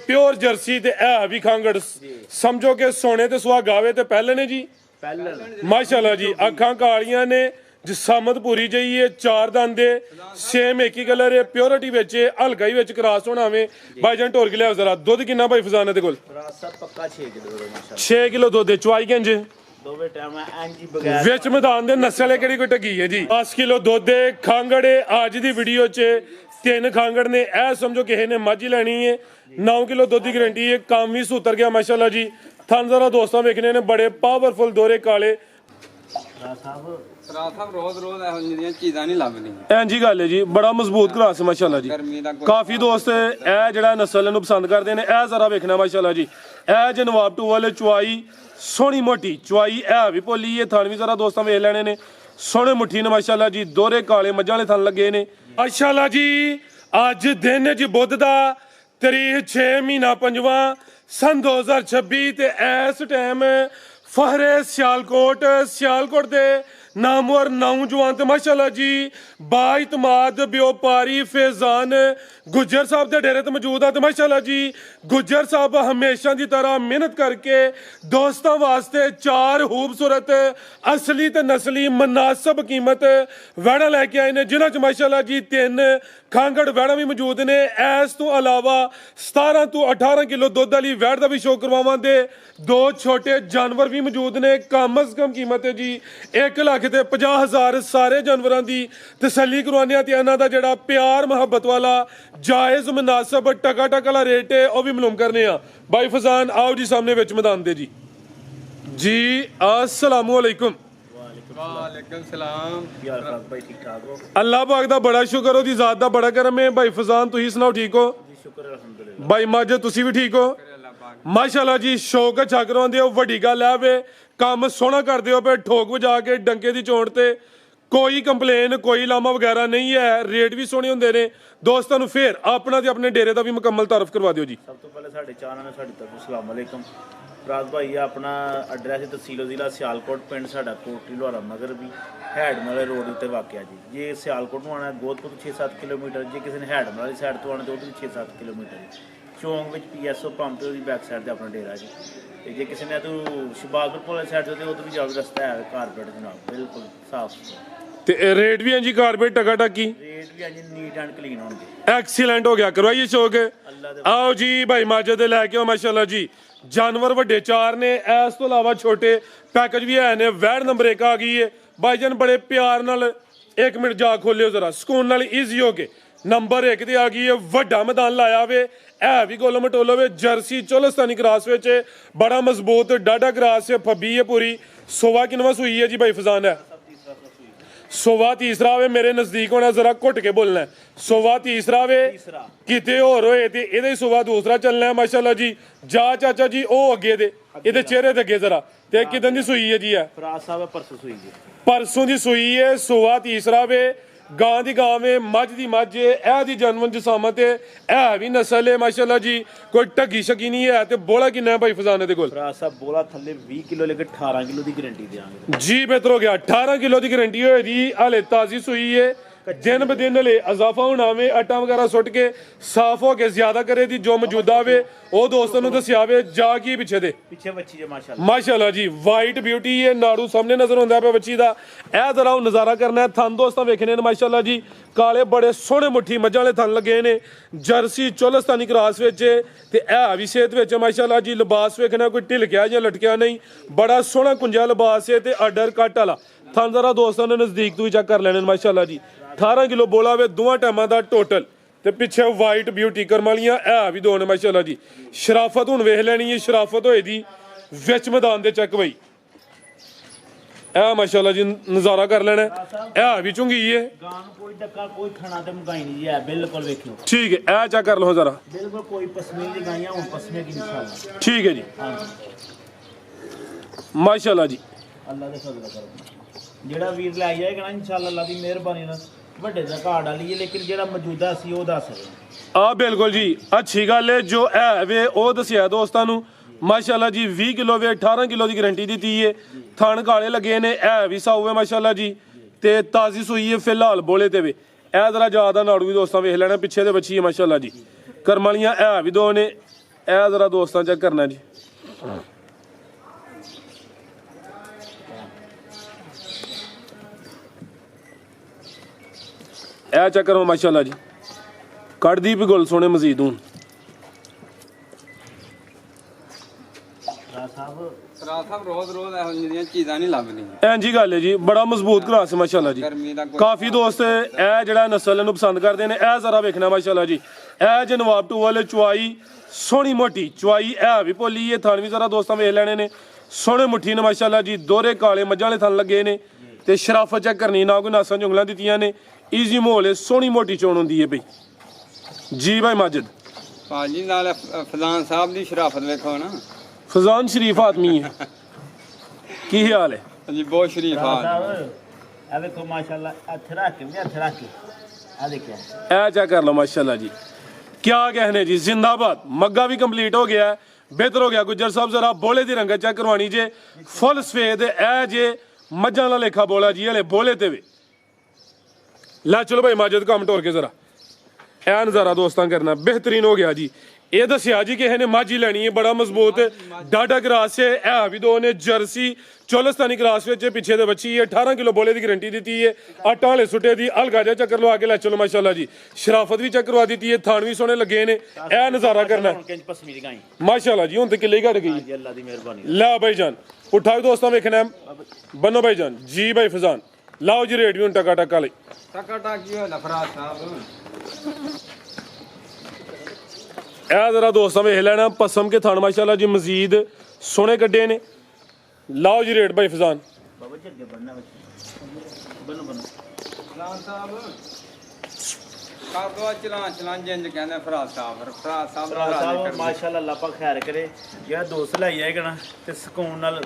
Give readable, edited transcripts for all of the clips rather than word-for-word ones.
Pure Jersey ते है भी खांगड़ समझो कि सोने ते सुहागा वे ते पहले ने जी माशाल्लाह जी अखां कालियां ने जिसामत पूरी जाइए चार दंदे सेम एक ही कलर है प्योरिटी विच हल्का ही विच क्रॉस होना वे भाई जान ढोल के लिया जरा दुध कितना भाई फजान दे कोल पक्का 6 किलो माशाल्लाह 6 किलो दुध है चवाई किंज दोवे टाइम एंजी बगैर विच मैदान दे नस्ल है किहड़ी कोई टगी है जी 10 किलो दुध है खांगड़ है आज दी वीडियो च 3 खांगड़ ने ए समझो किसी ने मझ लैनी है 9 किलो दुध की गारंटी है काम भी सुतर गया माशाल्लाह जी थन जरा दोस्तों वेखने ने बड़े पावरफुल दोरे काले जी गल है जी बड़ा मजबूत क्लास है माशाल्लाह जी काफी दोस्त ए जेड़ा नस्ल नूं पसंद करते हैं ए जरा वेखना माशाल्लाह जी ए जे नवाब टूवल चवाई सोहनी मोटी चवाई है भी भोली है थन भी जरा दोस्तों वेख लेने ने सोहने मुट्ठी ने माशाल्लाह जी दोहरे काले मज्झां वाले थन लगे ने माशाल्लाह जी अज दिन जी बुध दा तारीख 6 महीना 5वां सन 2026 ते इस टाइम फहरे सियालकोट दे नामवर नौजवान ते माशाल्लाह जी बाइतमाद व्यापारी फैजान गुज्जर साहब दे डेरे ते मौजूद है ते माशाल्लाह जी गुज्जर साहब हमेशा की तरह मेहनत करके दोस्तों वास्ते 4 खूबसूरत असली ते नस्ली मुनासिब कीमत वैड़ा लैके आए ने जिन्हां च माशाल्लाह जी 3 खांगड़ वैड़ा भी मौजूद ने इस तो अलावा 17 तो 18 किलो दुध वाली वैड़ का भी शो करवावांगे 2 छोटे जानवर भी मौजूद ने कम अज कम कीमत है जी 1,50,000 सारे जानवरों की तसली करवाने ते इन्हां दा जेड़ा प्यार मुहब्बत वाला जायज मुनासिब टका वाला रेट है वह भी मालूम करने भाई फजान आओ जी सामने विच मैदान दे जी अस्सलाम वालेकुम अल्लाह पाक दा बड़ा शुक्र ओदी जात दा बड़ा करम है भाई फजान तुसीं सुनाओ ठीक हो भाई माजे तुसीं भी ठीक हो माशाल्लाह जी शौक अच्छा करवांदे हो वड्डी गल है वे काम सोहना करदे हो पे ठोक वजा के डंके दी चोण ते कोई कंप्लेन कोई लामा वगैरह नहीं है रेट भी सोहने हुंदे ने दोस्तां नूं फिर अपना ते अपने डेरे दा भी मुकम्मल तारफ करवा दिओ जी सब तो पहले साडे चाहना ने साडी तरफ अस्सलाम वालेकुम राज भाई अपना एड्रैस है तहसील जिला सियालकोट पिंड साडा कोटली लोहारा नगर भी हैडमल रोड उत्ते वाक़या जी जे सियालकोट नूं आना गोदपुर 6-7 किलोमीटर जे किसी ने हैडमल वाली साइड तो आना तो 6-7 किलोमीटर चौंक विच PSO पंप ते बैक साइड ते अपना डेरा जी ते जे किसी ने तो शबाजपुर वाली साइड ते उधर भी जाओ रस्ता है कारपेट जनाब बिल्कुल साफ ते रेट भी हैं जी कारपेट टका टकी रेट भी हैं जी नीट एंड क्लीन होंगे एक्सीलेंट हो गया करवाइए शौक आओ जी भाई माजे दे लैके आओ माशाल्लाह जी जानवर वड्डे 4 ने इस तो अलावा छोटे पैकेज भी है ने वैड नंबर 1 आ गई है भाईजान बड़े प्यार नाल 1 मिनट जा खोलियो जरा सुकून नाल ईजी हो के नंबर 1 ते आ गई है वड्डा मैदान लाया वे है भी गोलो मटोलो वे जर्सी चोलस्तानी क्रास विच बड़ा मजबूत डाडा क्रास है फब्बी है पूरी सोवा किनवा सुई है जी भाई फजान है सोवा तीसरा वे मेरे नजदीक होना जरा घुट के बोलना है सोवा तीसरा वे किते होर होए ते इहदे सोवा दूसरा चलना है माशाल्लाह जी जा चाचा जी ओ अगे दे इहदे चेहरे ते अगे जरा ते किदन दी सुई है जी है फराज साहब परसों सुई जी परसों दी सुई है सोवा तीसरा वे गां दी गां में मझ दी मझ ए दी जनवन जसामत है भी नस्ल है माशाल्लाह जी कोई टगी शकी नहीं है ते बोला किन्ना है भाई फजाने दे कोल फराज साहब बोला थल्ले 20 किलो लेके 18 किलो दी गारंटी देंगे जी बेहतर हो गया 18 किलो की गारंटी होई दी हाले ताजी सुई है दिन ब दिन ले इजाफा होना वे आटा वगैरह सुट के साफ हो के ज्यादा करे दी जो मौजूदा वे ओ दोस्तों नु दस्या वे जा की पीछे दे पीछे बच्ची है माशाल्लाह माशाल्लाह जी वाइट ब्यूटी है नाड़ू सामने नजर होंदा पे बच्ची दा ए जरा नजारा करना है थन दोस्तों वेखने ने माशाल्लाह जी काले बड़े सोहने मुट्ठी मज्झां वाले थन लगे ने जर्सी चोलस्तानी क्रास विच ते ए भी सेहत विच माशाल्लाह जी लिबास वेखना कोई ढिलकिया या लटकिया नहीं बड़ा सोहना कुंजा लिबास है ते अडर कट वाला थन जरा दोस्तों ने नजदीक तो चेक कर लेने माशाल्लाह जी 18 किलो बोला वे दोवां टाइमां दा टोटल ते पिछे वाइट ब्यूटी करमालियां है भी दो ने माशाल्लाह जी शराफत हुण वेख लेनी है शराफत होई दी विच मैदान दे चेक बई ए माशाल्लाह जी नजारा कर लेना है भी चुंगी है गां कोई डक्का कोई खाना ते मुकाई नहीं जी है बिल्कुल देखियो ठीक है ए चेक कर लो जरा बिल्कुल कोई पसमे दी गाइयां हुन पसमे की इंशाल्लाह ठीक है जी हां माशाल्लाह जी अल्लाह दे फजल करो जेड़ा वीर ले जाएगा ना इंशाल्लाह अल्लाह दी मेहरबानी नाल ਵੱਡੇ ਦਾ ਘਾੜ ਵਾਲੀ ਹੈ ਲੇਕਿਨ ਜਿਹੜਾ ਮੌਜੂਦਾ ਸੀ ਉਹ ਦੱਸ ਰਹੇ ਆ ਬਿਲਕੁਲ ਜੀ ਅੱਛੀ ਗੱਲ ਹੈ ਜੋ ਹੈ ਵੇ ਉਹ ਦੱਸਿਆ ਦੋਸਤਾਂ ਨੂੰ ਮਾਸ਼ਾਅੱਲਾ ਜੀ 20 ਕਿਲੋ ਵੇ 18 ਕਿਲੋ ਦੀ ਗਾਰੰਟੀ ਦਿੱਤੀ ਹੈ ਥਣ ਕਾਲੇ ਲੱਗੇ ਨੇ ਇਹ ਵੀ ਸਾਊ ਹੈ ਮਾਸ਼ਾਅੱਲਾ ਜੀ ਤੇ ਤਾਜ਼ੀ ਸੂਈ ਹੈ ਫਿਲਹਾਲ ਬੋਲੇ ਤੇ ਵੇ ਇਹ ਜ਼ਰਾ ਜ਼ਿਆਦਾ ਨਾੜੂ ਵੀ ਦੋਸਤਾਂ ਵੇਖ ਲੈਣਾ ਪਿੱਛੇ ਦੇ ਬੱਚੀ ਹੈ ਮਾਸ਼ਾਅੱਲਾ ਜੀ ਕਰਮ ਵਾਲੀਆਂ ਇਹ ਵੀ ਦੋ ਨੇ ਇਹ ਜ਼ਰਾ ਦੋਸਤਾਂ ਚੈੱਕ ਕਰਨਾ ਜੀ। ਇਹ ਚੈੱਕ ਕਰੋ ਮਾਸ਼ਾਅੱਲਾ ਜੀ, ਕੱਢਦੀ ਵੀ ਗੁੱਲ ਸੋਹਣੇ ਮਜ਼ੀਦ ਹੁਣ। ਰੋਜ਼ ਇਹੋ ਜਿਹੀਆਂ ਚੀਜ਼ਾਂ ਨਹੀਂ ਲੱਭਦੀਆਂ। ਇੰਜੀ ਗੱਲ ਹੈ ਜੀ, ਬੜਾ ਮਜ਼ਬੂਤ ਕਰਾਸ ਹੈ ਮਾਸ਼ਾਅੱਲਾ ਜੀ। ਗਰਮੀ ਦਾ ਕੋਈ ਕਾਫੀ ਦੋਸਤ ਇਹ ਜਿਹੜਾ ਨਸਲ ਨੂੰ ਪਸੰਦ ਕਰਦੇ ਨੇ। ਇਹ ਜ਼ਰਾ ਵੇਖਣਾ ਮਾਸ਼ਾਅੱਲਾ ਜੀ, ਇਹ ਜੇ ਨਵਾਬ ਟੂ ਵਾਲੇ ਚੁਆਈ ਸੋਹਣੀ ਮੋਟੀ ਚੁਆਈ, ਇਹ ਵੀ ਭੋਲੀ ਹੈ। ਥਣ ਵੀ ਜ਼ਰਾ ਦੋਸਤਾਂ ਵੇਖ ਲੈਣੇ ਨੇ, ਸੋਹਣੇ ਮੁੱਠੀ ਨੇ ਮਾਸ਼ਾਅੱਲਾ ਜੀ। ਦੋਹਰੇ ਕਾਲੇ ਮੱਝਾਂ ਵਾਲੇ ਥਣ ਲੱਗੇ ਨੇ ਤੇ ਸ਼ਰਾਫਤ ਚੈੱਕ ਕਰਨੀ, ਨਾ ਕੋਈ ਨਾਸਾਂ ਜੁੰਗਲਾਂ ਦਿੱਤੀਆਂ ਨੇ। ਈਜ਼ੀ ਮਾਹੌਲ ਹੈ, ਸੋਹਣੀ ਮੋਟੀ ਚੋਣ ਹੁੰਦੀ ਹੈ ਬਈ ਜੀ। ਭਾਈ ਮਾਜਿਦ ਭਾਜੀ ਨਾਲ ਫਜ਼ਾਨ ਸਾਹਿਬ ਦੀ ਸ਼ਰਾਫਤ ਵੇਖੋ ਨਾ। ਫਜ਼ਾਨ ਸ਼ਰੀਫ ਆਦਮੀ ਹੈ, ਕੀ ਹਾਲ ਹੈ ਜੀ? ਬਹੁਤ ਸ਼ਰੀਫ ਆ। ਇਹ ਵੇਖੋ ਮਾਸ਼ਾਅੱਲਾ, ਹੱਥ ਰੱਖ ਕੇ ਹੱਥ ਰੱਖ ਕੇ ਆ ਦੇਖਿਆ, ਇਹ ਚੈੱਕ ਕਰ ਲਓ ਮਾਸ਼ਾਅੱਲਾ ਜੀ। क्या कहने जी, जिंदाबाद। मग्गा भी कंप्लीट हो गया है, बेहतर हो गया। गुज्जर साहब जरा बोले दी रंगत चेक करवानी जे, फुल सफेद ए जे मज्जां दा लेखा बोला जी, हले बोले ते वे ला। चलो भाई माजिद काम टोर के जरा ए नज़ारा दोस्तां करना बेहतरीन हो गया जी। ये दसिया जी कि ने माझी लेनी है, बड़ा मजबूत डाडा क्रास है। ए भी दो ने जर्सी चोलस्तानी क्रास में पिछे दे बच्ची है। 18 किलो बोले की गारंटी दी है। आटा वाले सुटे दी अलगा जा चक्कर लवा के लै चलो माशाल्लाह जी। शराफत भी चेक करवा दी है, थान भी सोने लगे ने। ए नज़ारा करना माशाल्लाह जी। हुण ते किले घट गई, अल्लाह दी मेहरबानी। ला भाई जान उठाओ दोस्तों, वेखना बनो भाई जान जी। भाई फजान लाओ जी रेट भी हुण टका टका ले टका टकी हो नफरात साहब। ਇਹ ਜ਼ਰਾ ਦੋਸਤਾਂ ਵੇਖ ਲੈਣਾ, ਪਸਮ ਕੇ ਥਣ ਮਾਸ਼ਾਅੱਲਾ ਜੀ ਮਜ਼ੀਦ ਸੋਹਣੇ ਕੱਢੇ ਨੇ। ਲਾਓ ਜੀ ਰੇਟ ਭਾਈ ਫਜ਼ਾਨ। ਬਾਬਾ ਜੀ ਅੱਗੇ ਬਣਨਾ ਬਨੋ ਫਜ਼ਾਨ ਸਾਹਿਬ ਕਰ ਦੋ ਚਲਾਂ ਜਿੰਜ ਕਹਿੰਦੇ ਫਰਾਤ ਸਾਹਿਬ ਮਾਸ਼ਾਅੱਲਾ ਅੱਲਾਹ ਪਾਕ ਖੈਰ ਕਰੇ। ਜਿਹੜਾ ਦੋਸਤ ਲੈ ਜਾਏਗਾ ਨਾ ਤੇ ਸਕੂਨ ਨਾਲ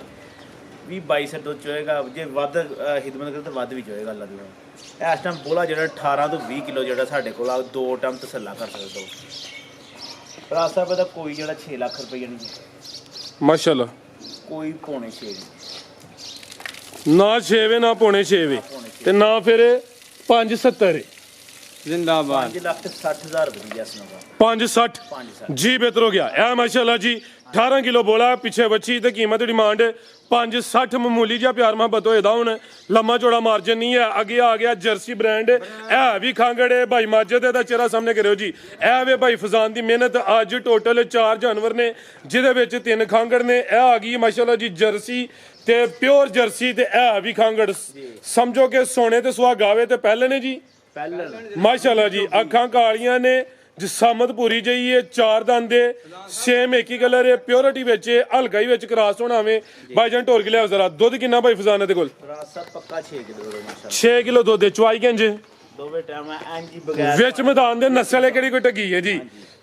20-22 ਦੁੱਧ ਚੋਏਗਾ। ਜੇ ਵੱਧ ਖਿਦਮਤ ਕਰੇ ਤਾਂ ਵੱਧ ਵੀ ਚੋਏਗਾ ਅੱਲਾਹ ਦੀ। ਇਸ ਟਾਈਮ ਬੋਲਾ ਜਿਹੜਾ 18 ਤੋਂ 20 ਕਿਲੋ ਜਿਹੜਾ ਸਾਡੇ ਕੋਲ ਆ, 2 ਟਾਈਮ ਤਸੱਲਾ ਕਰ ਸਕਦਾ। ਫਰਾਤ ਸਾਹਿਬ ਦਾ ਕੋਈ ਜਿਹੜਾ 6 ਲੱਖ ਰੁਪਏ ਨਹੀਂ ਮਾਸ਼ਾਅੱਲਾ, ਕੋਈ ਪੌਣੇ 6 ਨਾ 6 ਵੇ ਨਾ ਪੌਣੇ 6 ਵੇ ਤੇ ਨਾ ਫਿਰ 570 जिंदाबाद। 5,60,000 रुपये ਦੀ ਅਸਨਾ 560 जी। बेहतर हो गया ए माशाल्लाह जी। 18 किलो बोला पिछे बच्ची ते कीमत डिमांड 560। मामूली जिहा प्यार मुहब्बत होएदा, हुण लम्मा चौड़ा मार्जिन नहीं है। अगे आ गया जर्सी ब्रांड, ए भी खांगड़ है। भाई माजिद दा चेहरा सामने करो जी। ए वे भाई फजान दी मेहनत। अज टोटल 4 जानवर ने जिहदे विच 3 खांगड़ ने। ए आ गई माशाल्लाह जी जर्सी ते प्योर जर्सी ते ए भी खांगड़। समझो कि सोने ते सुहागा वे ते पहले ने जी माशाल्लाह जी। अखां कालियां ने, जिसामत पूरी जई है, 4 दंद सेम एक ही कलर है। प्योरिटी विच हल्का ही विच क्रॉस होना वे। भाईजान टोर के लिया जरा दुध कितना भाई फजान दे कोल? पक्का 6 किलो माशाल्लाह 6 किलो दुध है। चुआई किंज दोवे टाइम एंजी बगैर विच मैदान दे नस्ल है किहड़ी कोई टगी है जी।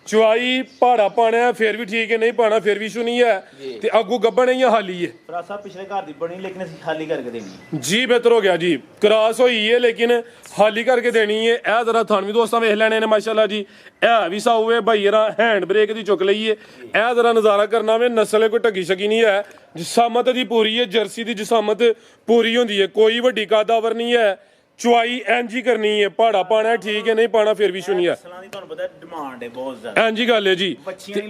चुआई पहाड़ा पाना है फिर भी ठीक है, नहीं पाना फिर भी इशू नहीं है। ते अगू गब्बन है या हाली है? फरात साहब पिछले घर दी बनी लेकिन ਅਸੀਂ खाली करके देनी जी। बेहतर हो गया जी, क्रॉस होई है लेकिन हाली करके देनी है। ए जरा थान भी दोस्तां वेख लेने ने माशाल्लाह जी। ए भी साऊ है भाई, जरा हैंड ब्रेक दी चुक लई है। ए जरा नज़ारा करना वे, नस्ल कोई टगी शकी नहीं है। जिसामत दी पूरी है, जर्सी दी जिसामत पूरी होंदी है, कोई वड्डी कादावर नहीं है। चुआई एंजी करनी है, पहाड़ा पाना है ठीक है, नहीं पाना फिर भी सुनी है। ਨਸਲਾਂ ਦੀ ਤੁਹਾਨੂੰ ਪਤਾ ਡਿਮਾਂਡ ਹੈ ਬਹੁਤ ਜ਼ਿਆਦਾ। एंजी गल है जी।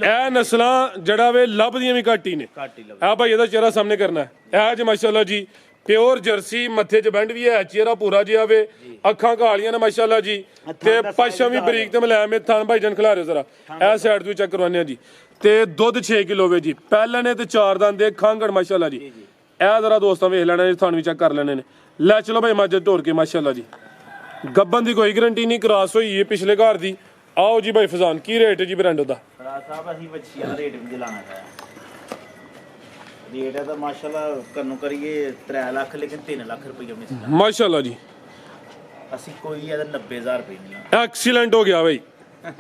ए नस्लां जड़ा वे लभदियां भी घट ही ने। ਘੱਟ ਹੀ ਲੱਗ आ भाई ਇਹਦਾ ਚਿਹਰਾ ਸਾਹਮਣੇ ਕਰਨਾ ਹੈ। ਇਹ ਜੀ ਮਾਸ਼ਾਅੱਲਾ ਜੀ ਪਿਓਰ ਜਰਸੀ, ਮੱਥੇ 'ਚ ਬੈਂਡ ਵੀ ਹੈ, ਚਿਹਰਾ ਪੂਰਾ ਜਿਹਾ ਵੇ, ਅੱਖਾਂ ਕਾਲੀਆਂ ਨੇ ਮਾਸ਼ਾਅੱਲਾ ਜੀ ਤੇ ਪਸ਼ਮ ਵੀ ਬਰੀਕ ਤੇ ਮਲਾਇਮ ਹੈ। ਥਣ ਭਾਈ ਜਨ ਖਿਲਾ ਰਹੇ ਜ਼ਰਾ ਇਹ ਸਾਈਡ ਤੋਂ ਚੈੱਕ ਕਰਵਾਉਂਦੇ ਆ ਜੀ। ਤੇ ਦੁੱਧ 6 ਕਿਲੋ ਵੇ ਜੀ। ਪਹਿਲੇ ਨੇ ਤੇ 4 ਦੰਦ ਦੇ ਖਾਂਗੜ ਮਾਸ਼ਾਅੱਲਾ ਜੀ। ਇਹ ਜ਼ਰਾ ਦੋਸਤਾਂ ਵੇਖ ਲੈਣਾ ਜੀ, ਥਣ ਵੀ ਚੈੱਕ ਕਰ ਲੈਣੇ ਨੇ। ਲੈ ਚਲੋ ਭਾਈ ਮਾਜਦ ਢੋਰ ਕੇ ਮਾਸ਼ਾਅੱਲਾ ਜੀ। ਗੱਬਨ ਦੀ ਕੋਈ ਗਰੰਟੀ ਨਹੀਂ, ਕ੍ਰਾਸ ਹੋਈ ਹੈ ਪਿਛਲੇ ਘਰ ਦੀ। आओ जी भाई फजान की रेट है जी ब्रांड दा? फरात साहब ਅਸੀਂ ਬੱਚੀਆਂ ਦਾ ਰੇਟ ਵੀ ਦਿਲਾਣਾ ਹੈ। ਰੇਟ ਤਾਂ ਮਾਸ਼ਾਅੱਲਾ ਕਰਨੋਂ ਕਰੀਏ 3 ਲੱਖ ਲੇਕਿਨ 3 ਲੱਖ ਰੁਪਏ ਮਿਲਦਾ माशाल्लाह जी। ਅਸੀਂ ਕੋਈ ਇਹਦਾ 90,000 ਰੁਪਏ ਨਹੀਂ ਲਾਣਾ। एक्सीलेंट हो गया भाई,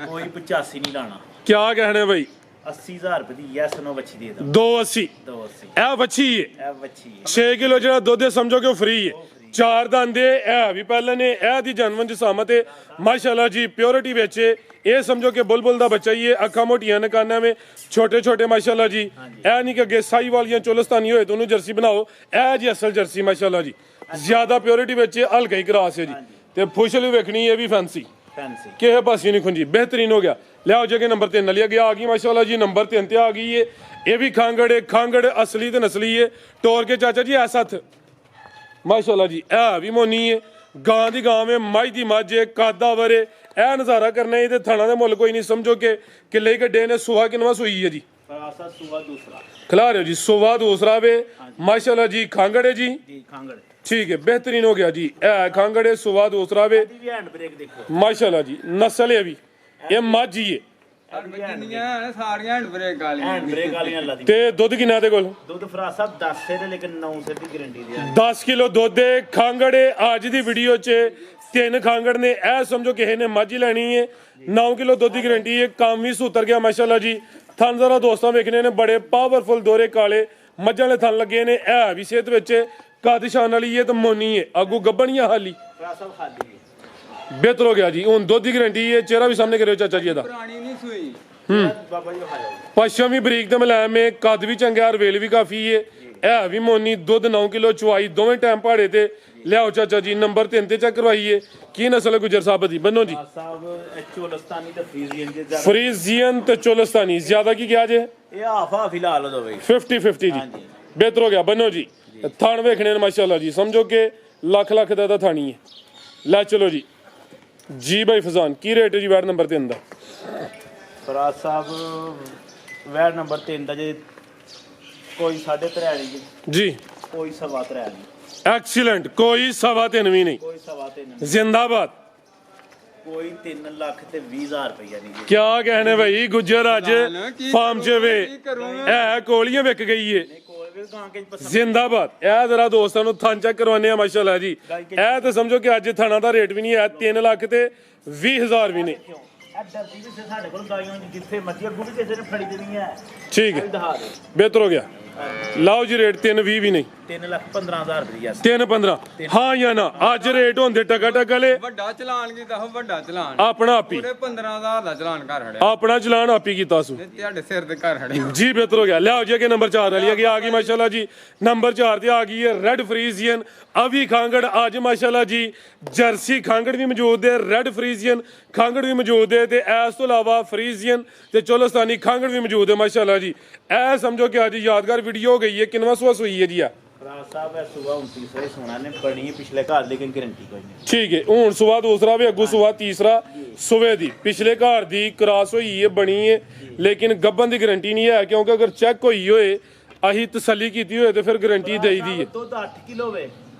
ਕੋਈ 85 ਨਹੀਂ ਲਾਣਾ। क्या कहने भाई? 80,000 ਰੁਪਏ ਦੀ ਯੈਸ ਨੋ ਬੱਚੀ ਦੇ ਦਾਂ। 280 280 ਇਹ ਬੱਚੀ ਹੈ। ਇਹ ਬੱਚੀ 6 ਕਿਲੋ ਜਿਹੜਾ ਦੁੱਧ ਹੈ ਸਮਝੋ ਕਿ ਉਹ ਫ੍ਰੀ ਹੈ। 4 ਦੰਦ ਇਹ ਵੀ ਪਹਿਲੇ ਨੇ। ਇਹ ਦੀ ਜਨਮਨ ਜਸਾਮਤ ਹੈ ਮਾਸ਼ਾਅੱਲਾ ਜੀ, ਪਿਓਰਿਟੀ ਵਿੱਚ ਇਹ ਸਮਝੋ ਕਿ ਬੁਲਬੁਲ ਦਾ ਬੱਚਾ ਹੀ ਹੈ। ਅੱਖਾਂ ਮੋਟੀਆਂ ਨੇ, ਕੰਨਾਂ ਵਿੱਚ ਛੋਟੇ ਛੋਟੇ ਮਾਸ਼ਾਅੱਲਾ ਜੀ। ਇਹ ਨਹੀਂ ਕਿ ਅੱਗੇ ਸਾਈ ਵਾਲੀਆਂ ਚੋਲਸਤਾਨੀ ਹੋਏ ਤਾਂ ਉਹਨੂੰ ਜਰਸੀ ਬਣਾਓ। ਇਹ ਜੀ ਅਸਲ ਜਰਸੀ ਮਾਸ਼ਾਅੱਲਾ ਜੀ, ਜ਼ਿਆਦਾ ਪਿਓਰਿਟੀ ਵਿੱਚ ਹਲਕਾ ਹੀ ਕਰਾਸ ਹੈ ਜੀ। ਤੇ ਫੁਸ਼ਲ ਵੀ ਵੇਖਣੀ ਹੈ ਵੀ ਫੈਂਸੀ। ਫੈਂਸੀ ਕਿਸੇ ਪਾਸੇ ਨਹੀਂ ਖੁੰਜੀ ਬਿਹਤਰੀਨ ਹੋ ਗਿਆ ਲਿਆਓ ਜਗੇ ਨੰਬਰ 3 ਲਈ ਅੱਗੇ ਆ ਗਈ ਮਾਸ਼ਾਅੱਲਾ ਜੀ ਨੰਬਰ 3 ਤੇ ਆ ਗਈ ਏ ਇਹ ਵੀ ਖਾਂਗੜ ਅਸਲੀ ਤੇ ਨਸਲੀ ਏ ਤੋਰ ਕੇ ਚਾਚਾ ਜੀ ਐ ਸੱਥ ਮਾਸ਼ਾਅੱਲਾ ਜੀ ਇਹ ਵੀ ਮੋਨੀ ਏ ਗਾਂ ਦੀ ਗਾਂ ਵੇ ਮੱਝ ਦੀ ਮੱਝ ਏ ਕਾਦਾ ਵਰੇ ਇਹ ਨਜ਼ਾਰਾ ਕਰਨਾ ਇਹਦੇ ਥਣਾ ਦੇ ਮੁੱਲ ਕੋਈ ਨਹੀਂ ਸਮਝੋ ਕਿ ਕਿੱਲੇ ਹੀ ਗੱਡੇ ਨੇ ਸੁਹਾ ਕਿਨਵਾ ਸੂਈ ਹੈ ਜੀ ਫਰਾਸਾ ਸੂਆ ਦੂਸਰਾ ਖਿਲਾ ਰਹੇ ਹੋ ਜੀ ਸੁਹਾ ਦੂਸਰਾ ਵੇ ਮਾਸ਼ਾਅੱਲਾ ਜੀ ਖਾਂਗੜ ਹੈ ਜੀ ਜੀ ਖਾਂਗੜ ਠੀਕ ਹੈ ਬਿਹਤਰੀਨ ਹੋ ਗਿਆ ਜੀ ਇਹ ਖਾਂਗੜ ਸੁਹਾ ਦੂਸਰਾ ਵੇ ਇਹਦੀ ਵੀ ਹੈਂਡ ਬ੍ਰੇਕ ਦੇਖੋ ਮਾਸ਼ਾਅੱਲਾ ਜੀ ਨਸਲ ਹੈ ਵੀ ਇਹ ਮੱਝ ਹੀ ਹੈ ਜਿੰਨੀਆਂ ਸਾਰੀਆਂ ਹੈਂਡ ਬ੍ਰੇਕ ਵਾਲੀਆਂ ਹੈਂਡ ਬ੍ਰੇਕ ਵਾਲੀਆਂ ਅੱਲਾ ਦੀ ਤੇ ਦੁੱਧ ਕਿੰਨਾ ਦੇ ਕੋਲ ਦੁੱਧ ਫਰਾਸਾ 10 ਸੇ ਤੇ ਲੇਕਿਨ 9 ਸੇ ਦੀ ਗਾਰੰਟੀ ਦੀ ਆ 10 ਕਿਲੋ ਦੁੱਧ ਦੇ ਖਾਂਗੜੇ ਅੱਜ ਦੀ ਵੀਡੀਓ 'ਚ 3 ਖਾਂਗੜ ਨੇ ਇਹ ਸਮਝੋ ਕਿਸੇ ਨੇ ਮੱਝ ਹੀ ਲੈਣੀ ਹੈ 9 ਕਿਲੋ ਦੁੱਧ ਦੀ ਗਾਰੰਟੀ ਹੈ ਕੰਮ ਵੀ ਸੁਤਰ ਗਿਆ ਮਾਸ਼ਾਅੱਲਾ ਜੀ ਥਣ ਜ਼ਰਾ ਦੋਸਤਾਂ ਵੇਖਣੇ ਨੇ ਬੜੇ ਪਾਵਰਫੁਲ ਦੋਰੇ ਕਾਲੇ ਮੱਝਾਂ ਵਾਲੇ ਥਣ ਲੱਗੇ ਨੇ ਇਹ ਵੀ ਸਿਹਤ ਵਿੱਚ ਕਾਦ ਸ਼ਾਨ ਵਾਲੀ ਹੈ ਤੇ ਮੋਨੀ ਹੈ ਅੱਗੂ ਗੱਬਣੀਆਂ ਹਾਲੀ ਫਰਾਸਾ ਖਾਲੀ ਹੈ ਬਿਹਤਰ ਹੋ ਗਿਆ ਜੀ ਹੁਣ ਦੁੱਧ ਦੀ ਗਾਰੰਟੀ ਹੈ ਚਿਹਰਾ ਵੀ ਸਾਹਮਣੇ ਕਰਿਓ ਚਾਚਾ ਜੀ ਇਹਦਾ ਪੁਰਾਣੀ ਨਹੀਂ ਸੂਈ ਬਾਬਾ ਜੀ ਵਿਖਾ ਜਾਓ ਪਸ਼ਮ ਵੀ ਬਰੀਕ ਤੇ ਮੁਲਾਇਮ ਹੈ ਕੱਦ ਵੀ ਚੰਗਾ ਰਵੇਲ ਵੀ ਕਾਫੀ ਹੈ ਇਹ ਵੀ ਮੋਨੀ ਦੁੱਧ 9 ਕਿਲੋ ਚੁਆਈ ਦੋਵੇਂ ਟਾਈਮ ਪਹਾੜੇ ਤੇ ਲਿਆਓ ਚਾਚਾ ਜੀ ਨੰਬਰ 3 ਤੇ ਚੈੱਕ ਕਰਵਾਈਏ ਕੀ ਨਸਲ ਹੈ ਗੁਜਰ ਸਾਹਿਬ ਦੀ ਬੰਨੋ ਜੀ ਸਾਹਿਬ ਚੋਲਸਤਾਨੀ ਤੇ ਫਰੀਜ਼ੀਅਨ ਦੇ ਜ਼ਿਆਦਾ ਫਰੀਜ਼ੀਅਨ ਤੇ ਚੋਲਸਤਾਨੀ ਜ਼ਿਆਦਾ ਕੀ ਕਿਹਾ ਜੇ ਇਹ ਹਾਫਾ ਫਿਲਹਾਲ ਦੋ ਬਈ 50-50 ਜੀ ਬਿਹਤਰ ਹੋ ਗਿਆ ਬੰਨੋ ਜੀ ਥਣ ਵੇਖਣੇ ਨੇ ਮਾਸ਼ਾਅੱਲਾ ਜੀ ਸਮਝੋ ਕਿ ਲੱਖ ਦਾ ਤਾਂ ਥਾਣੀ ਹੈ ਲੈ ਚਲੋ ਜੀ ਜੀ ਬਾਈ ਫਜ਼ਾਨ ਕੀ ਰੇਟ ਹੈ ਜੀ ਵਾਰਡ ਨੰਬਰ 3 ਦਾ ਫਰਾਜ਼ ਸਾਹਿਬ ਵੈਰ ਨੰਬਰ 3 ਦਾ ਜੇ ਕੋਈ 3.5 ਵਾਲੀ ਜੀ ਕੋਈ 3.5 ਵਾਲੀ ਐਕਸੀਲੈਂਟ ਕੋਈ 3.5 ਵੀ ਨਹੀਂ ਕੋਈ 3.5 ਜ਼ਿੰਦਾਬਾਦ ਕੋਈ 3 ਲੱਖ ਤੇ 20,000 ਰੁਪਇਆ ਨਹੀਂ ਜੀ ਕਿਆ ਕਹਿਣੇ ਭਾਈ ਗੁੱਜਰ ਅੱਜ ਫਾਰਮ 'ਚ ਵੇ ਇਹ ਕੋਲੀਆਂ ਵਿਕ ਗਈ ਏ ਕੋਈ ਵੀ ਗਾਂ ਕੇ ਪਸੰਦ ਜ਼ਿੰਦਾਬਾਦ ਇਹ ਜ਼ਰਾ ਦੋਸਤਾਂ ਨੂੰ ਥਣ ਚੈੱਕ ਕਰਵਾਉਂਦੇ ਆ ਮਾਸ਼ਾਅੱਲਾ ਜੀ ਇਹ ਤਾਂ ਸਮਝੋ ਕਿ ਅੱਜ ਥਣਾ ਦਾ ਰੇਟ ਵੀ ਨਹੀਂ ਹੈ 3 ਲੱਖ ਤੇ 20,000 ਵੀ ਨਹੀਂ ਇਹ ਡਰਦੀ ਵੀ ਸਾਡੇ ਕੋਲ ਗਾਈਆਂ ਜਿੱਥੇ ਮਰਜ਼ੀ ਅੱਗੋਂ ਵੀ ਕਿਸੇ ਨੇ ਫੜੀ ਦੇਣੀ ਹੈ ਠੀਕ ਹੈ ਦਿਖਾ ਦੇ ਬਿਹਤਰ ਹੋ ਗਿਆ ਲਾਓ ਜੀ ਰੇਟ 3.20 ਵੀ ਨਹੀਂ 3,15,000 ਰੁਪਇਆ 3.15 ਹਾਂ ਜਾਂ ਨਾ ਅੱਜ ਰੇਟ ਹੁੰਦੇ ਟਕਾ ਵਾਲੇ ਵੱਡਾ ਚਲਾਨ ਕੀਤਾ ਹੋ ਵੱਡਾ ਚਲਾਨ ਆਪਣਾ ਆਪੀ ਪੂਰੇ 15,000 ਦਾ ਚਲਾਨ ਘਰ ਖੜਿਆ ਆਪਣਾ ਚਲਾਨ ਆਪੀ ਕੀਤਾ ਸੂ ਤੇ ਤੁਹਾਡੇ ਸਿਰ ਤੇ ਘਰ ਖੜਿਆ ਜੀ ਬਿਹਤਰ ਹੋ ਗਿਆ ਲਿਆਓ ਜੀ ਅੱਗੇ ਨੰਬਰ 4 ਵਾਲੀ ਆ ਗਈ ਮਾਸ਼ਾਅੱਲਾ ਜੀ ਨੰਬਰ 4 ਤੇ ਆ ਗਈ ਹੈ ਰੈੱਡ ਫਰੀਜ਼ੀਅਨ ਅਵੀ ਖਾਂਗੜ ਅੱਜ ਮਾਸ਼ਾਅੱਲਾ ਜੀ ਜਰਸੀ ਖਾਂਗੜ ਵੀ ਮੌਜੂਦ ਹੈ ਰੈੱਡ ਫਰੀਜ਼ੀਅਨ ਖਾਂਗੜ ਵੀ ਮੌਜੂਦ ਹੈ ਤੇ ਇਸ ਤੋਂ ਇਲਾਵਾ ਫਰੀਜ਼ੀਅਨ ਤੇ ਚੋਲਸਤਾਨੀ ਖਾਂਗੜ ਵੀ ਮੌਜੂਦ ਹੈ ਮਾਸ਼ਾਅੱਲਾ ਜੀ ਇਹ ਸਮਝੋ ਕਿ ਅੱਜ ਯਾਦਗਾਰ ਵੀਡੀਓ ਹੋ ਗਈ ਹੈ ਕਿੰਨਵਾਂ ਸੂਆ ਸੂਈ ਹੈ ਜੀ ਆ ਫਰਾਜ਼ ਸਾਹਿਬ ਇਹ ਸੁਬਾ 29 ਸੋਨਾ ਨੇ ਬਣੀ ਪਿਛਲੇ ਘਰ ਲੇਕਿਨ ਗਾਰੰਟੀ ਕੋਈ ਨਹੀਂ ਠੀਕ ਹੈ ਹੁਣ ਸੂਆ ਦੂਸਰਾ ਵੀ ਅੱਗੂ ਸੂਆ ਤੀਸਰਾ ਸੂਵੇ ਦੀ ਪਿਛਲੇ ਘਰ ਦੀ ਕ੍ਰਾਸ ਹੋਈ ਹੈ ਬਣੀ ਹੈ ਲੇਕਿਨ ਗੱਬਨ ਦੀ ਗਾਰੰਟੀ ਨਹੀਂ ਹੈ ਕਿਉਂਕਿ ਅਗਰ ਚੈੱਕ ਹੋਈ ਹੋਏ ਅਸੀਂ ਤਸੱਲੀ ਕੀਤੀ ਹੋਏ ਤੇ ਫਿਰ ਗਾਰੰਟੀ ਦੇਈਦੀ ਹੈ ਦੁੱਧ 8 ਕਿਲੋ ਵੇ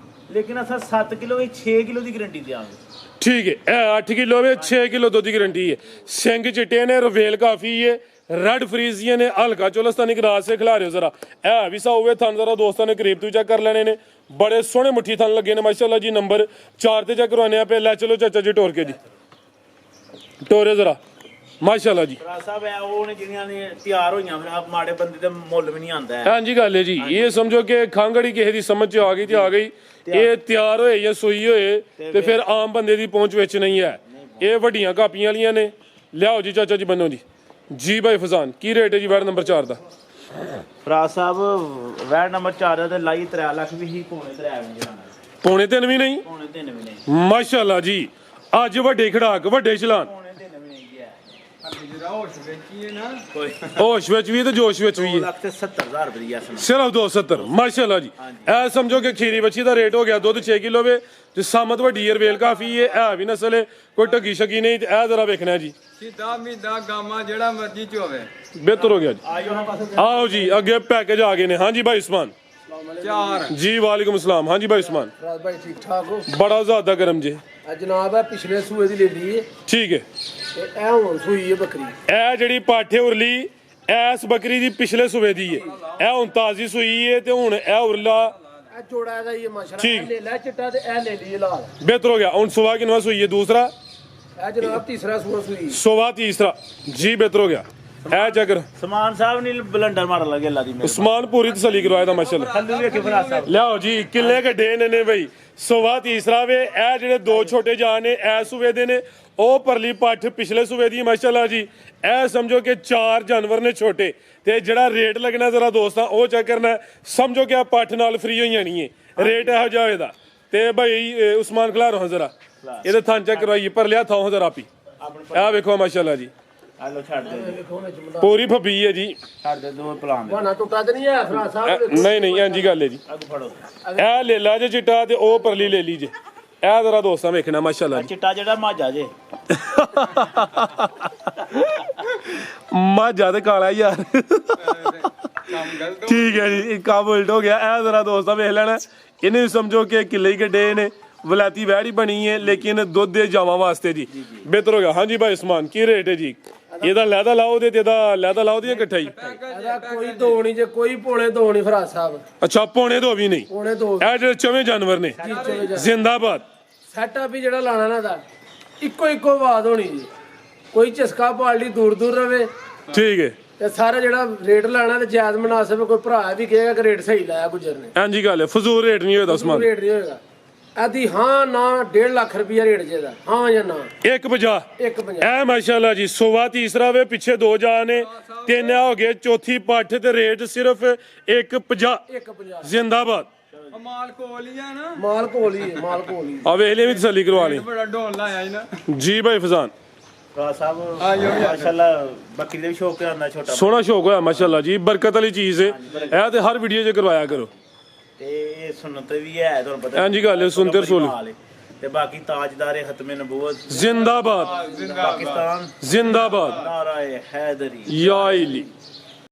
ਲੇਕਿਨ ਅਸਾਂ 7 ਕਿਲੋ ਵਿੱਚ 6 ਕਿਲੋ ਦੀ ਗਾਰੰਟੀ ਦਿਆਂਗੇ ਠੀਕ ਹੈ ਇਹ 8 ਕਿਲੋ ਵੇ 6 ਕਿਲੋ ਦੁੱਧ ਦੀ ਗਾਰੰਟੀ ਹੈ ਸਿੰਘ ਚਿੱਟੇ ਨੇ ਰਵੇਲ ਕਾਫੀ ਹੈ ਰੈੱਡ ਫਰੀਜ਼ੀਅਨ ਨੇ ਹਲਕਾ ਚੋਲਸਤਾਨੀ ਕਰਾਸ ਸੇ ਖਿਲਾ ਰਹੇ ਹੋ ਜ਼ਰਾ ਇਹ ਵੀ ਸਾਉਵੇ ਥਣ ਜ਼ਰਾ ਦੋਸਤਾਂ ਨੇ ਕਰੀਬ ਤੋਂ ਚੈੱਕ ਕਰ ਲੈਣੇ ਨੇ ਬੜੇ ਸੋਹਣੇ ਮੁੱਠੀ ਥਣ ਲੱਗੇ ਨੇ ਮਾਸ਼ਾਅੱਲਾ ਜੀ ਨੰਬਰ 4 ਤੇ ਚੈੱਕ ਕਰਵਾਉਣੇ ਆ ਪਏ ਲੈ ਚਲੋ ਚਾਚਾ ਜੀ ਟੋਰ ਕੇ ਜੀ ਟੋਰੇ ਜ਼ਰਾ ਮਾਸ਼ਾਅੱਲਾ ਜੀ ਫਰਾਜ਼ ਸਾਹਿਬ ਇਹ ਉਹ ਨੇ ਜਿਹੜੀਆਂ ਨੇ ਤਿਆਰ ਹੋਈਆਂ ਫਿਰ ਆਪ ਮਾੜੇ ਬੰਦੇ ਤੇ ਮੁੱਲ ਵੀ ਨਹੀਂ ਆਉਂਦਾ ਹਾਂਜੀ ਗੱਲ ਹੈ ਜੀ ਇਹ ਸਮਝੋ ਕਿ ਖਾਂਗੜੀ ਕਿਸੇ ਦੀ ਸਮਝ 'ਚ ਆ ਗਈ ਤੇ ਆ ਗਈ ਇਹ ਤਿਆਰ ਹੋਏ ਜਾਂ ਸੂਈ ਹੋਏ ਤੇ ਫਿਰ ਆਮ ਬੰਦੇ ਦੀ ਪਹੁੰਚ ਵਿੱਚ ਨਹੀਂ ਹੈ ਇਹ ਵੱਡੀਆਂ ਕਾਪੀਆਂ ਵਾਲੀਆਂ ਨੇ ਲਿਆਓ ਜੀ ਚਾਚਾ ਜੀ ਬੰਨੋ ਜੀ ਬਾਈ ਫਜ਼ਾਨ ਕੀ ਰੇਟ ਹੈ ਜੀ ਵਾਰਡ ਨੰਬਰ 4 ਦਾ ਫਰਾਜ਼ ਸਾਹਿਬ ਵੈਟ ਨੰਬਰ 4 ਤੇ ਲਾਈ 3 ਲੱਖ ਵੀ ਹੀ ਪੌਣੇ 3 ਵੀ ਜਾਣਾ ਪੌਣੇ 3 ਵੀ ਨਹੀਂ ਪੌਣੇ 3 ਵੀ ਨਹੀਂ ਮਾਸ਼ਾਅੱਲਾ ਜੀ ਅੱਜ ਵੱਡੇ ਖੜਾਕ ਵੱਡੇ ਚਲਾਨ ਪੌਣੇ 3 ਵੀ ਨਹੀਂ ਗਿਆ ਜਿਹੜਾ ਹੋਸ਼ ਵੇਚੀਏ ਨਾ ਕੋਈ ਹੋਸ਼ ਵਿੱਚ ਵੀ ਤੇ ਜੋਸ਼ ਵਿੱਚ ਵੀ 2 ਹੈ ਲੱਖ ਤੇ 70,000 ਰੁਪਇਆ ਸਮਾਂ ਸਿਰਫ 270 ਮਾਸ਼ਾਅੱਲਾ ਜੀ ਇਹ ਸਮਝੋ ਕਿ ਖੀਰੀ ਬੱਚੀ ਦਾ ਰੇਟ ਹੋ ਗਿਆ ਦੁੱਧ 6 ਕਿਲੋ ਵੇ ਤੇ ਸਾਮਤ ਵੱਡੀ ਰਵੇਲ ਕਾਫੀ ਹੈ ਇਹ ਵੀ ਨਸਲ ਹੈ ਕੋਈ ਢੱਗੀ ਸ਼ਕੀ ਨਹੀਂ ਤੇ ਇਹ ਜ਼ਰਾ ਵੇਖਣਾ ਜੀ ਸਿੱਧਾ ਮੀਦਾ ਗਾਮਾ ਜਿਹੜਾ ਮਰਜ਼ੀ ਚ ਹੋਵੇ ਬਿਹਤਰ ਹੋ ਗਿਆ ਜੀ ਆਇਓ ਹਾਂ ਪਾਸੇ ਆਓ ਜੀ ਅੱਗੇ ਪੈਕੇਜ ਆ ਗਏ ਨੇ ਹਾਂਜੀ ਭਾਈ ਉਸਮਾਨ 4 ਜੀ ਵਾਲੇकुम अस्सलाम ਹਾਂਜੀ ਭਾਈ ਉਸਮਾਨ ਰਾਜ ਭਾਈ ਠੀਕ ਠਾਕ ਹੋ ਬੜਾ ਜ਼ਿਆਦਾ ਗਰਮ ਜੇ ਇਹ ਜਨਾਬ ਹੈ ਪਿਛਲੇ ਸੂਏ ਦੀ ਲੈ ਲਈ ਠੀਕ ਹੈ ਤੇ ਇਹ ਹੁਣ ਸੂਈ ਹੈ ਬੱਕਰੀ ਇਹ ਜਿਹੜੀ ਪਾਠੇ ਉਰਲੀ ਐਸ ਬੱਕਰੀ ਦੀ ਪਿਛਲੇ ਸੂਬੇ ਦੀ ਹੈ ਇਹ ਹੁਣ ਤਾਜ਼ੀ ਸੂਈ ਹੈ ਤੇ ਹੁਣ ਇਹ ਉਰਲਾ ਇਹ ਜੋੜਾ ਦਾ ਹੀ ਹੈ ਮਾਸ਼ਾਅੱਲਾ ਠੀਕ। ਇਹ ਲੈ ਲੈ ਚਿੱਟਾ ਤੇ ਇਹ ਲੈ ਲਈ ਲਾਲ ਬਿਹਤਰ ਹੋ ਗਿਆ ਹੁਣ ਸੁਬਾ ਕਿਨਵਾ ਸੂਈ ਹੈ ਦੂਸਰਾ ਇਹ ਜਨਾਬ ਤੀਸਰਾ ਸੂਆ ਸੂਈ ਸੁਬਾ ਤੀਸਰਾ ਜੀ ਬਿਹਤਰ ਹੋ ਗਿਆ ਇਹ ਚੱਕਰ ਸਮਾਨ ਸਾਹਿਬ ਨੇ ਬਲੰਡਰ ਮਾਰ ਲੱਗੇ ਅੱਲਾ ਦੀ ਮੇਰੇ ਉਸਮਾਨ ਪੂਰੀ ਤਸੱਲੀ ਕਰਵਾਇਆ ਦਾ ਮਾਸ਼ਾਅੱਲਾ ਥੱਲੇ ਵੇਖੇ ਫਰਾਜ਼ ਸਾਹਿਬ ਲਿਆਓ ਜੀ ਕਿੱਲੇ ਗੱਡੇ ਨੇ ਬਈ ਸੁਬਾ ਤੀਸਰਾ ਵੇ ਇਹ ਜਿਹੜੇ ਦੋ ਛੋਟੇ ਜਾਨ ਨੇ ਐ ਸੂਬੇ ਦੇ ਨੇ ਉਹ ਪਰਲੀ ਪੱਠ ਪਿਛਲੇ ਸੂਬੇ ਦੀ ਮਾਸ਼ਾਅੱਲਾ ਜੀ ਇਹ ਸਮਝੋ ਕਿ 4 ਜਾਨਵਰ ਨੇ ਛੋਟੇ ਤੇ ਜਿਹੜਾ ਰੇਟ ਲੱਗਣਾ ਜ਼ਰਾ ਦੋਸਤਾਂ ਉਹ ਚੈੱਕ ਕਰਨਾ ਸਮਝੋ ਕਿ ਆ ਪੱਠ ਨਾਲ ਫ੍ਰੀ ਹੋਈ ਜਾਣੀ ਹੈ ਰੇਟ ਇਹੋ ਜਿਹਾ ਹੋਏਦਾ ਤੇ ਭਾਈ ਉਸਮਾਨ ਖਿਲਾ ਰਹਾ ਜ਼ਰਾ ਇਹਦੇ ਥਾਂ ਚੈੱਕ ਕਰਵਾਈਏ ਪਰ ਲਿਆ ਥਾਂ ਜ਼ਰਾ ਆਪੀ ਆਪਣੇ ਇਹ ਵੇਖੋ ਮਾਸ਼ਾਅੱਲਾ ਜੀ ਆ ਲੋ ਛੱਡ ਦੇ ਜੀ। ਵੇਖੋ ਨਾ ਚਮੜਾ ਪੂਰੀ ਫੱਬੀ ਹੈ ਜੀ ਛੱਡ ਦੇ ਦੋ ਪਲਾਨ ਦੇ ਬਹਾਨਾ ਟੁੱਟਾ ਤੇ ਨਹੀਂ ਹੈ ਫਰਾ ਸਾਹਿਬ ਨਹੀਂ ਨਹੀਂ ਇੰਜੀ ਗੱਲ ਹੈ ਜੀ ਅੱਗ ਫੜੋ ਇਹ ਲੇਲਾ ਜੇ ਚਿੱਟਾ ਤੇ ਉਹ ਪਰਲੀ ਲੈ ਲਈ ਜੇ ਇਹ ਜ਼ਰਾ ਦੋਸਤਾਂ ਵੇਖਣਾ ਮਾਸ਼ਾਅੱਲਾ ਜੀ ਚਿੱਟਾ ਜਿਹੜਾ ਮਾਝਾ ਜੇ ਮਾਝਾ ਤੇ ਕਾਲਾ ਯਾਰ ਕੰਮ ਗਲਤ ਠੀਕ ਹੈ ਜੀ ਇੱਕ ਕੰਮ ਉਲਟ ਹੋ ਗਿਆ ਇਹ ਜ਼ਰਾ ਦੋਸਤਾਂ ਵੇਖ ਲੈਣਾ ਇਹਨੇ ਵੀ ਸਮਝੋ ਕਿ ਕਿੱਲੇ ਹੀ ਗੱਡੇ ਨੇ ਵਲਾਤੀ ਵੈੜੀ ਬਣੀ ਹੈ ਲੇਕਿਨ ਦੁੱਧ ਦੇ ਜਾਵਾਂ ਵਾਸਤੇ ਜੀ ਬਿਹਤਰ ਹੋ ਗਿਆ ਹਾਂਜੀ ਭਾਈ ਉਸਮਾਨ ਕੀ ਰੇਟ ਹੈ ਜੀ ਇਹਦਾ ਲੈਦਾ ਲਾਓ ਤੇ ਇਹਦਾ ਲੈਦਾ ਲਾਓ ਦੀ ਇਕੱਠਾ ਹੀ ਇਹਦਾ ਕੋਈ ਦੋ ਨਹੀਂ ਜੇ ਕੋਈ ਪੌਣੇ ਦੋ ਨਹੀਂ ਫਰਾ ਸਾਹਿਬ ਅੱਛਾ ਪੌਣੇ ਦੋ ਵੀ ਨਹੀਂ ਪੌਣੇ ਦੋ ਇਹ ਜਿਹੜੇ ਚਵੇਂ ਜਾਨਵਰ ਨੇ ਜ਼ਿੰਦਾਬਾਦ ਸੈਟਅਪ ਵੀ ਜਿਹੜਾ ਲਾਣਾ ਨਾ ਦਾ ਇੱਕੋ ਆਵਾਜ਼ ਹੋਣੀ ਜੀ ਕੋਈ ਝਸਕਾ ਪਾਲਦੀ ਦੂਰ ਦੂਰ ਰਵੇ ਠੀਕ ਹੈ ਤੇ ਸਾਰਾ ਜਿਹੜਾ ਰੇਟ ਲਾਣਾ ਤੇ ਜਾਇਜ਼ ਮੁਨਾਸਿਬ ਕੋਈ ਭਰਾ ਵੀ ਕਹੇਗਾ ਕਿ ਰੇਟ ਸਹੀ ਲਾਇਆ ਗੁਜਰ ਨੇ ਹਾਂਜੀ ਗੱਲ ਹੈ ਫਜ਼ੂਲ ਰੇਟ ਨਹੀਂ ਹੋਇਆ ਉਸਮਾਨ ਰੇਟ ਨਹੀਂ ਹੋਏਗਾ ਆਦੀ ਹਾਂ ਨਾ 1.5 ਲੱਖ ਰੁਪਇਆ ਰੇਟ ਜਿਹਦਾ ਹਾਂ ਜਾਂ ਨਾ 150 1.50 ਐ ਮਾਸ਼ਾਅੱਲਾ ਜੀ ਸੋਵਾ ਤੀਸਰਾ ਵੇ ਪਿੱਛੇ ਦੋ ਜਾ ਨੇ ਤਿੰਨ ਆ ਹੋ ਗਏ ਚੌਥੀ ਪੱਠ ਤੇ ਰੇਟ ਸਿਰਫ 150 1.50 ਜ਼ਿੰਦਾਬਾਦ ਮਾਲ ਕੋਲ ਹੀ ਆ ਨਾ ਮਾਲ ਕੋਲੀ ਮਾਲ ਕੋਲੀ ਆ ਵੇਖ ਲਈ ਵੀ ਤਸੱਲੀ ਕਰਵਾ ਲਈ ਬੜਾ ਢੋਲ ਲਾਇਆ ਸੀ ਨਾ ਜੀ ਭਾਈ ਫਜ਼ਾਨ ਭਰਾ ਸਾਹਿਬ ਮਾਸ਼ਾਅੱਲਾ ਬੱਕਰੀ ਦੇ ਵੀ ਸ਼ੌਕ ਆਉਂਦਾ ਛੋਟਾ ਸੋਹਣਾ ਸ਼ੌਕ ਹੋਇਆ ਮਾਸ਼ਾਅੱਲਾ ਜੀ ਬਰਕਤ ਵਾਲੀ ਚੀਜ਼ ਹੈ ਇਹ ਤੇ ਹਰ ਵੀਡੀਓ 'ਚ ਕਰਵਾਇਆ ਕਰੋ ਤੇ ਇਹ ਸੁਨਨਤ ਵੀ ਹੈ ਤੁਹਾਨੂੰ ਪਤਾ ਹਾਂਜੀ ਗੱਲ ਹੈ, ਸੁਨਨਤ ਰਸੂਲ। ਨਾਲ ਹੈ। ਤੇ ਬਾਕੀ ਤਾਜਦਾਰ ਖਤਮੇ ਨਬੂਵਤ ਜ਼ਿੰਦਾਬਾਦ ਪਾਕਿਸਤਾਨ ਜ਼ਿੰਦਾਬਾਦ ਨਾਰਾਏ ਹੈਦਰੀ ਯਾ ਇਲੀ